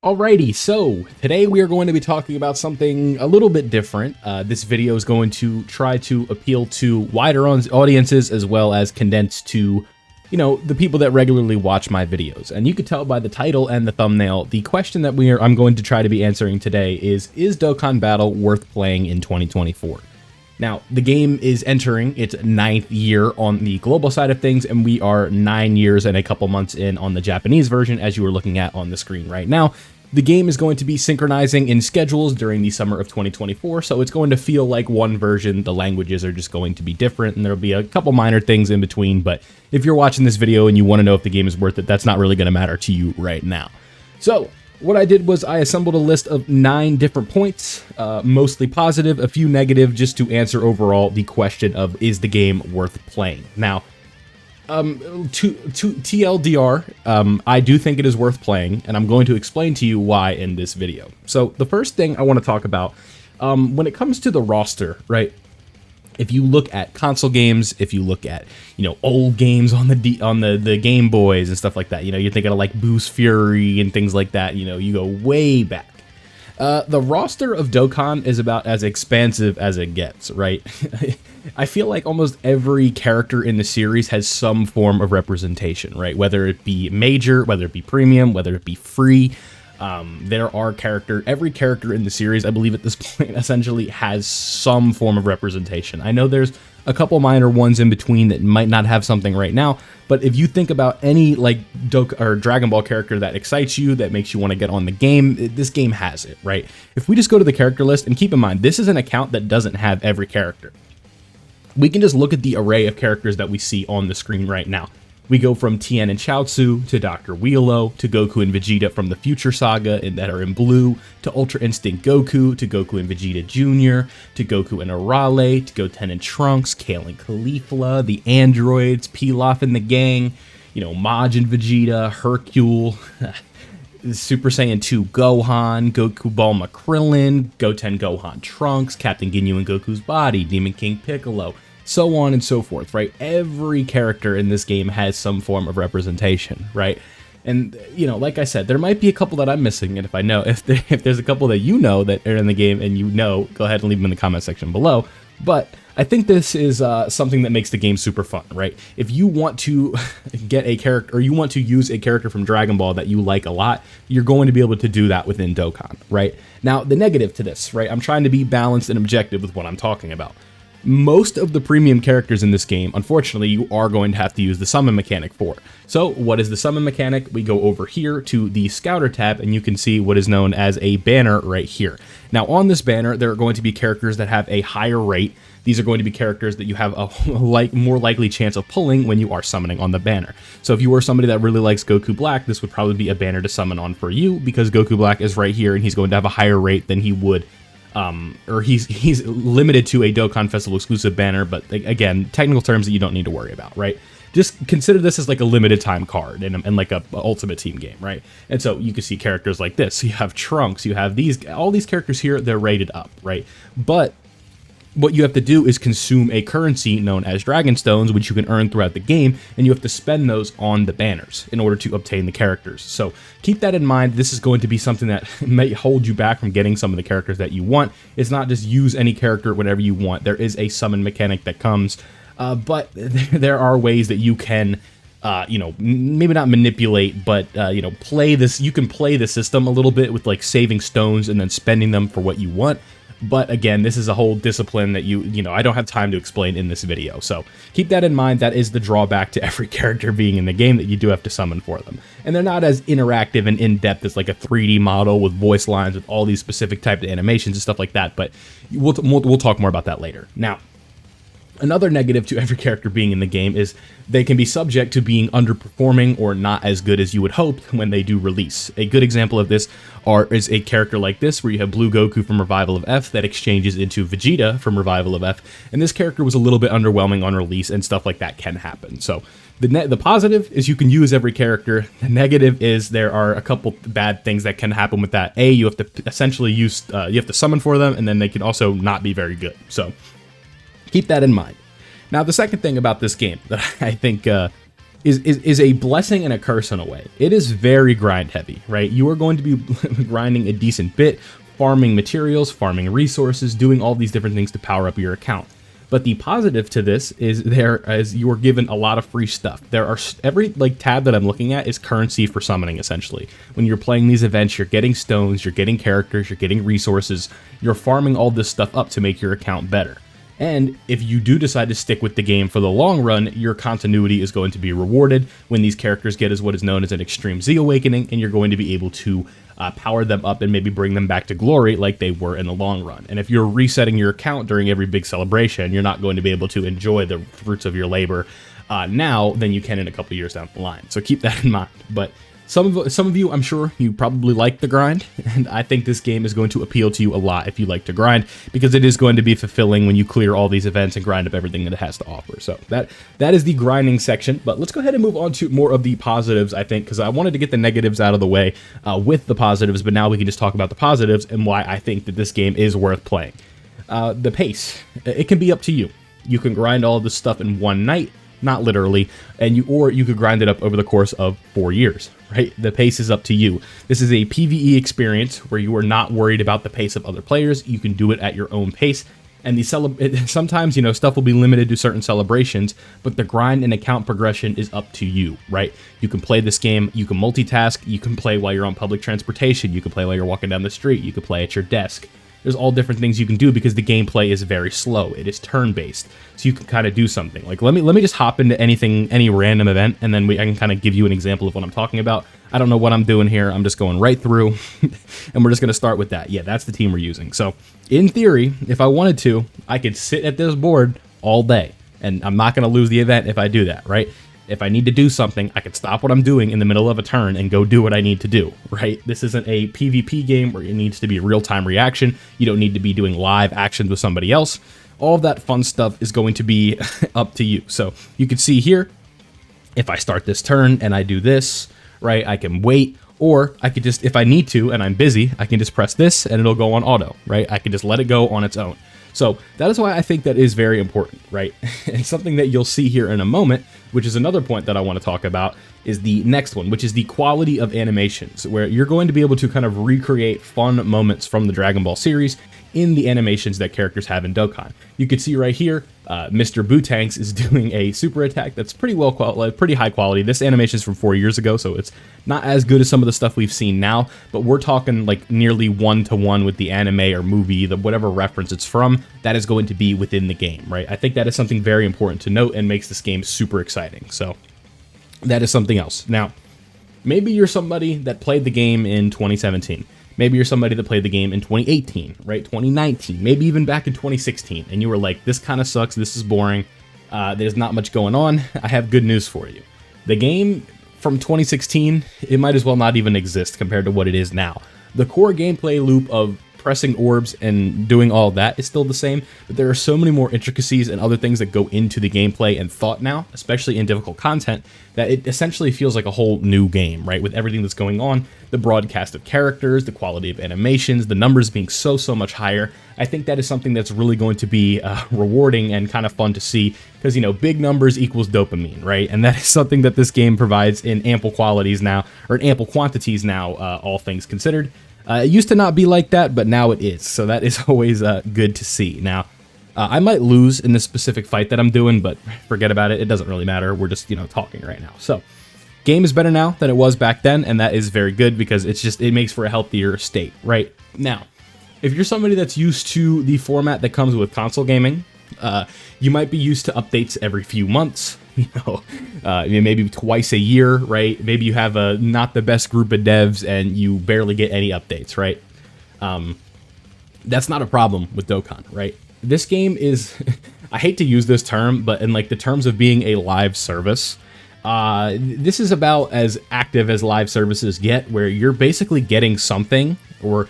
Alrighty, so today we are going to be talking about something a little bit different. This video is going to try to appeal to wider audiences as well as condense to, the people that regularly watch my videos. And you can tell by the title and the thumbnail, the question that I'm going to try to be answering today is Dokkan Battle worth playing in 2024? Now, the game is entering its 9th year on the global side of things, and we are 9 years and a couple months in on the Japanese version, as you are looking at on the screen right now. The game is going to be synchronizing in schedules during the summer of 2024, so it's going to feel like one version. The languages are just going to be different, and there'll be a couple minor things in between, but if you're watching this video and you want to know if the game is worth it, that's not really going to matter to you right now. So, what I did was I assembled a list of 9 different points, mostly positive, a few negative, just to answer overall the question of, is the game worth playing? Now, to TLDR, I do think it is worth playing, and I'm going to explain to you why in this video. So the first thing I want to talk about, when it comes to the roster, right? If you look at console games, if you look at, old games on the Game Boys and stuff like that, you're thinking of like Boost Fury and things like that, you go way back. The roster of Dokkan is about as expansive as it gets, right? I feel like almost every character in the series has some form of representation, right? Whether it be major, whether it be premium, whether it be free. Every character in the series, I believe at this point, essentially has some form of representation. I know there's a couple minor ones in between that might not have something right now, but if you think about any like Dragon Ball character that excites you, that makes you want to get on the game, this game has it, right? If we just go to the character list, and keep in mind, this is an account that doesn't have every character. We can just look at the array of characters that we see on the screen right now. We go from Tien and Chaozu, to Dr. Wheelo, to Goku and Vegeta from the Future Saga that are in blue, to Ultra Instinct Goku, to Goku and Vegeta Jr., to Goku and Arale, to Goten and Trunks, Kale and Caulifla, the androids, Pilaf and the gang, Maj and Vegeta, Hercule, Super Saiyan 2 Gohan, Goku Bulma Krillin, Goten Gohan Trunks, Captain Ginyu and Goku's Body, Demon King Piccolo, so on and so forth, right? Every character in this game has some form of representation, right? And, like I said, there might be a couple that I'm missing, and if there's a couple that that are in the game and go ahead and leave them in the comment section below. But I think this is something that makes the game super fun, right? If you want to get a character, or you want to use a character from Dragon Ball that you like a lot, you're going to be able to do that within Dokkan, right? Now, the negative to this, right? I'm trying to be balanced and objective with what I'm talking about. Most of the premium characters in this game, unfortunately, you are going to have to use the summon mechanic for. So what is the summon mechanic? We go over here to the Scouter tab, and you can see what is known as a banner right here. Now on this banner, there are going to be characters that have a higher rate. These are going to be characters that you have a more likely chance of pulling when you are summoning on the banner. So if you are somebody that really likes Goku Black, this would probably be a banner to summon on for you, because Goku Black is right here, and he's going to have a higher rate than he would or he's limited to a Dokkan Festival exclusive banner, but again, technical terms that you don't need to worry about, right? Just consider this as like a limited time card and like a Ultimate Team game, right? And so you can see characters like this. You have Trunks, you have all these characters here, they're rated up, right? But what you have to do is consume a currency known as Dragon Stones, which you can earn throughout the game, and you have to spend those on the banners in order to obtain the characters. So keep that in mind. This is going to be something that may hold you back from getting some of the characters that you want. It's not just use any character whenever you want. There is a summon mechanic that comes, but there are ways that you can maybe not manipulate, but, play this. You can play the system a little bit with like saving stones and then spending them for what you want. But again, this is a whole discipline that I don't have time to explain in this video. So keep that in mind. That is the drawback to every character being in the game, that you do have to summon for them. And they're not as interactive and in-depth as like a 3D model with voice lines, with all these specific types of animations and stuff like that. But we'll talk more about that later. Now, another negative to every character being in the game is they can be subject to being underperforming or not as good as you would hope when they do release. A good example of this is a character like this, where you have Blue Goku from Revival of F that exchanges into Vegeta from Revival of F, and this character was a little bit underwhelming on release, and stuff like that can happen. So the positive is you can use every character. The negative is there are a couple bad things that can happen with that. You have to essentially you have to summon for them, and then they can also not be very good. So keep that in mind. Now, the second thing about this game that I think is a blessing and a curse in a way. It is very grind heavy, right? You are going to be grinding a decent bit, farming materials, farming resources, doing all these different things to power up your account. But the positive to this is you are given a lot of free stuff. There are every tab that I'm looking at is currency for summoning, essentially. When you're playing these events, you're getting stones, you're getting characters, you're getting resources, you're farming all this stuff up to make your account better. And if you do decide to stick with the game for the long run, your continuity is going to be rewarded when these characters get what is known as an Extreme Z Awakening, and you're going to be able to power them up and maybe bring them back to glory like they were in the long run. And if you're resetting your account during every big celebration, you're not going to be able to enjoy the fruits of your labor now than you can in a couple years down the line. So keep that in mind. But some of you, I'm sure you probably like the grind, and I think this game is going to appeal to you a lot if you like to grind, because it is going to be fulfilling when you clear all these events and grind up everything that it has to offer. So that is the grinding section, but let's go ahead and move on to more of the positives, I think, because I wanted to get the negatives out of the way with the positives, but now we can just talk about the positives and why I think that this game is worth playing. The pace, it can be up to you. You can grind all of this stuff in one night, not literally, or you could grind it up over the course of 4 years, right? The pace is up to you. This is a PvE experience where you are not worried about the pace of other players. You can do it at your own pace. And sometimes, stuff will be limited to certain celebrations, but the grind and account progression is up to you, right? You can play this game, you can multitask, you can play while you're on public transportation, you can play while you're walking down the street, you can play at your desk. There's all different things you can do because the gameplay is very slow. It is turn-based, so you can kind of do something. Like, let me just hop into any random event, and then I can kind of give you an example of what I'm talking about. I don't know what I'm doing here. I'm just going right through, and we're just going to start with that. Yeah, that's the team we're using. So, in theory, if I wanted to, I could sit at this board all day, and I'm not going to lose the event if I do that, right? If I need to do something, I could stop what I'm doing in the middle of a turn and go do what I need to do, right? This isn't a PvP game where it needs to be real-time reaction. You don't need to be doing live actions with somebody else. All of that fun stuff is going to be up to you. So you can see here, if I start this turn and I do this, right, I can wait, or I could just, if I need to and I'm busy, I can just press this and it'll go on auto, right? I can just let it go on its own. So that is why I think that is very important, right? And something that you'll see here in a moment, which is another point that I want to talk about, is the next one, which is the quality of animations, where you're going to be able to kind of recreate fun moments from the Dragon Ball series in the animations that characters have in Dokkan. You can see right here, Mr. Bootanks is doing a super attack that's pretty high quality. This animation is from 4 years ago, so it's not as good as some of the stuff we've seen now, but we're talking like nearly 1-to-1 with the anime or movie, whatever reference it's from, that is going to be within the game, right? I think that is something very important to note and makes this game super exciting. So that is something else. Now, maybe you're somebody that played the game in 2017. Maybe you're somebody that played the game in 2018, right? 2019, maybe even back in 2016, and you were like, this kind of sucks, this is boring, there's not much going on. I have good news for you. The game from 2016, it might as well not even exist compared to what it is now. The core gameplay loop of pressing orbs and doing all that is still the same, but there are so many more intricacies and other things that go into the gameplay and thought now, especially in difficult content, that it essentially feels like a whole new game, right? With everything that's going on, the broadcast of characters, the quality of animations, the numbers being so much higher. I think that is something that's really going to be rewarding and kind of fun to see, because, big numbers equals dopamine, right? And that is something that this game provides in ample qualities now, or in ample quantities now, all things considered. It used to not be like that, but now it is, so that is always good to see. Now, I might lose in this specific fight that I'm doing, but forget about it. It doesn't really matter. We're just, talking right now. So, game is better now than it was back then, and that is very good because it makes for a healthier state, right? Now, if you're somebody that's used to the format that comes with console gaming, you might be used to updates every few months, maybe twice a year, right? Maybe you have not the best group of devs and you barely get any updates, right? That's not a problem with Dokkan, right? This game is, I hate to use this term, but in like the terms of being a live service, this is about as active as live services get, where you're basically getting something or,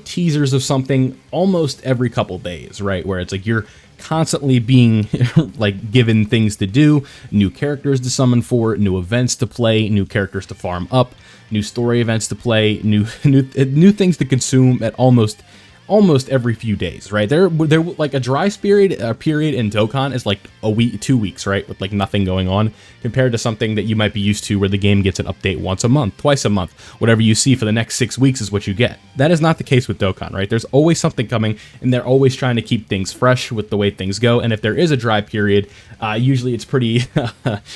teasers of something almost every couple days, right? Where it's like you're constantly being like given things to do, new characters to summon for, new events to play, new characters to farm up, new story events to play, new things to consume at almost almost every few days, right? They're like a dry period in Dokkan is like a week, 2 weeks, right? With like nothing going on, compared to something that you might be used to where the game gets an update once a month, twice a month. Whatever you see for the next 6 weeks is what you get. That is not the case with Dokkan, right? There's always something coming, and they're always trying to keep things fresh with the way things go. And if there is a dry period, usually it's pretty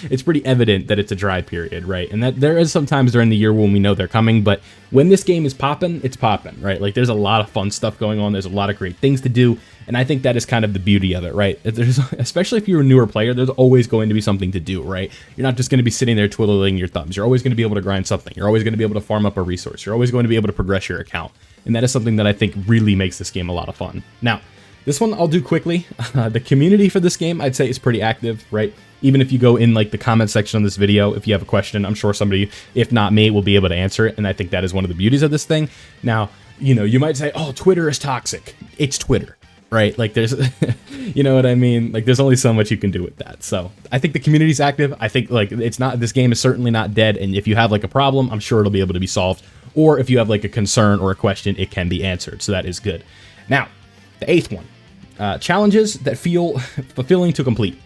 it's pretty evident that it's a dry period, right? And that there is sometimes during the year when we know they're coming, but when this game is popping, it's popping, right? Like there's a lot of fun stuff going on. There's a lot of great things to do, and I think that is kind of the beauty of it, right? There's, especially if you're a newer player, there's always going to be something to do, right? You're not just going to be sitting there twiddling your thumbs. You're always going to be able to grind something. You're always going to be able to farm up a resource. You're always going to be able to progress your account, and that is something that I think really makes this game a lot of fun. Now, this one I'll do quickly. The community for this game, I'd say, is pretty active, right? Even if you go in like the comment section on this video, if you have a question, I'm sure somebody, if not me, will be able to answer it. And I think that is one of the beauties of this thing. Now, you know, you might say, oh, Twitter is toxic. It's Twitter, right? Like there's, you know what I mean? Like there's only so much you can do with that. So I think the community's active. I think like it's not, this game is certainly not dead. And if you have like a problem, I'm sure it'll be able to be solved. Or if you have like a concern or a question, it can be answered. So that is good. Now, the 8th one, challenges that feel fulfilling to complete.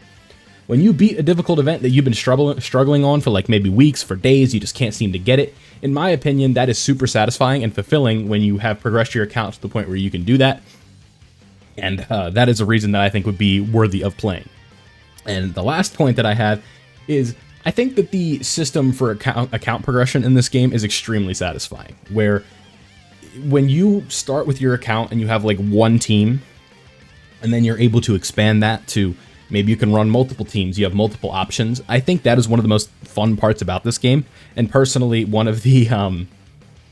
When you beat a difficult event that you've been struggling on for like maybe weeks, for days, you just can't seem to get it. In my opinion, that is super satisfying and fulfilling when you have progressed your account to the point where you can do that. And that is a reason that I think would be worthy of playing. And the last point that I have is I think that the system for account progression in this game is extremely satisfying, where when you start with your account and you have like one team, and then you're able to expand that to maybe you can run multiple teams, you have multiple options. I think that is one of the most fun parts about this game, and personally one of the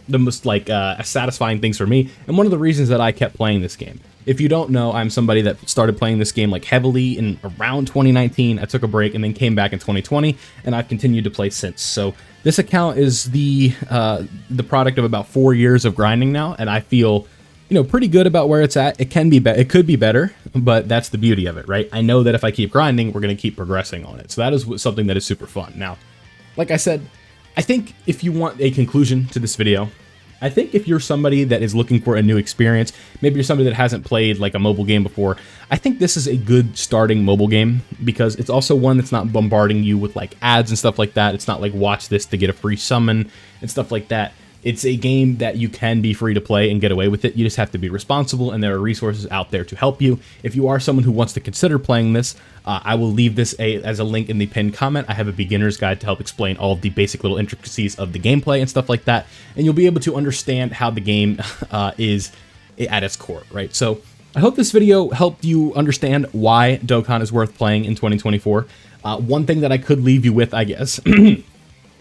most like satisfying things for me, and one of the reasons that I kept playing this game. If you don't know, I'm somebody that started playing this game like heavily in around 2019. I took a break and then came back in 2020, and I've continued to play since. So this account is the product of about 4 years of grinding now, and I feel, you know, pretty good about where it's at. It can be it could be better, but that's the beauty of it, right? I know that if I keep grinding, we're going to keep progressing on it. So that is something that is super fun. Now, like I said, I think if you want a conclusion to this video, I think if you're somebody that is looking for a new experience, maybe you're somebody that hasn't played like a mobile game before, I think this is a good starting mobile game, because it's also one that's not bombarding you with like ads and stuff like that. It's not like watch this to get a free summon and stuff like that. It's a game that you can be free to play and get away with it. You just have to be responsible, and there are resources out there to help you. If you are someone who wants to consider playing this, I will leave this as a link in the pinned comment. I have a beginner's guide to help explain all of the basic little intricacies of the gameplay and stuff like that, and you'll be able to understand how the game is at its core, right? So I hope this video helped you understand why Dokkan is worth playing in 2024. One thing that I could leave you with, I guess,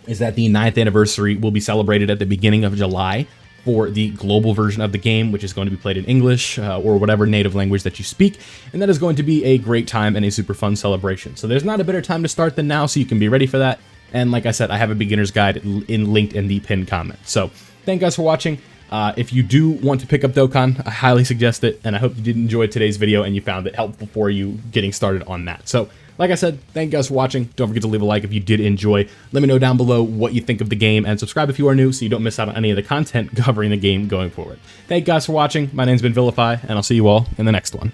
is that the 9th anniversary will be celebrated at the beginning of July for the global version of the game, which is going to be played in English or whatever native language that you speak. And that is going to be a great time and a super fun celebration. So there's not a better time to start than now, so you can be ready for that. And like I said, I have a beginner's guide linked in the pinned comment. So thank you guys for watching. If you do want to pick up Dokkan, I highly suggest it. And I hope you did enjoy today's video and you found it helpful for you getting started on that. So like I said, thank you guys for watching. Don't forget to leave a like if you did enjoy. Let me know down below what you think of the game, and subscribe if you are new so you don't miss out on any of the content covering the game going forward. Thank you guys for watching. My name's been Vilify, and I'll see you all in the next one.